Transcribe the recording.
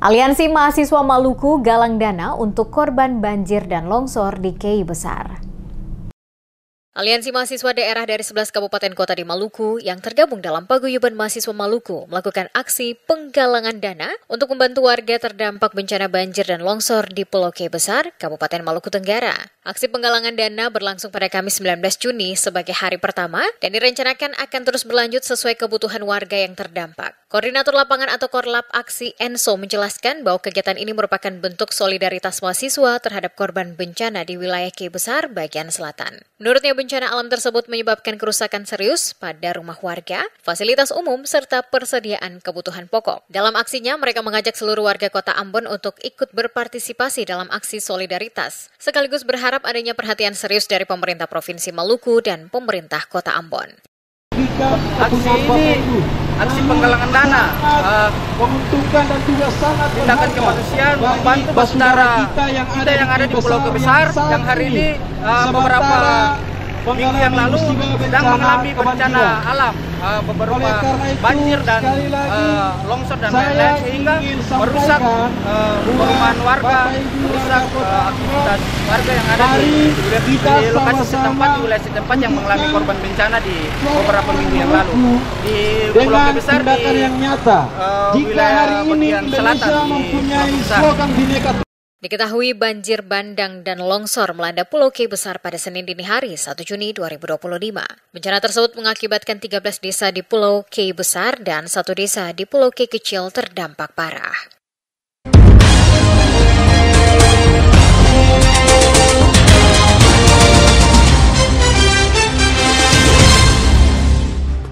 Aliansi Mahasiswa Maluku galang dana untuk korban banjir dan longsor di Kei Besar. Aliansi Mahasiswa Daerah dari 11 kabupaten kota di Maluku yang tergabung dalam Paguyuban Mahasiswa Maluku melakukan aksi penggalangan dana untuk membantu warga terdampak bencana banjir dan longsor di Pulau Kei Besar, Kabupaten Maluku Tenggara. Aksi penggalangan dana berlangsung pada Kamis 19 Juni sebagai hari pertama dan direncanakan akan terus berlanjut sesuai kebutuhan warga yang terdampak. Koordinator lapangan atau Korlap Aksi Enso menjelaskan bahwa kegiatan ini merupakan bentuk solidaritas mahasiswa terhadap korban bencana di wilayah Kei Besar bagian selatan. Menurutnya, bencana alam tersebut menyebabkan kerusakan serius pada rumah warga, fasilitas umum, serta persediaan kebutuhan pokok. Dalam aksinya, mereka mengajak seluruh warga kota Ambon untuk ikut berpartisipasi dalam aksi solidaritas, sekaligus berharap adanya perhatian serius dari pemerintah Provinsi Maluku dan pemerintah kota Ambon. Aksi ini aksi penggalangan dana, menguntungkan dan juga sangat tindakan kemanusiaan membantu saudara kita yang ada di Pulau Kei Besar yang hari ini beberapa minggu yang lalu sedang mengalami bencana alam beberapa banjir dan longsor dan lain-lain sehingga merusak perumahan warga, merusak aktivitas warga yang ada di lokasi setempat, di wilayah setempat yang mengalami korban bencana di beberapa minggu yang lalu. Di Pulau Kei Besar di wilayah bagian selatan di Pulau Kei Besar. Diketahui banjir bandang dan longsor melanda Pulau Kei Besar pada Senin dini hari 1 Juni 2025. Bencana tersebut mengakibatkan 13 desa di Pulau Kei Besar dan 1 desa di Pulau Kei Kecil terdampak parah.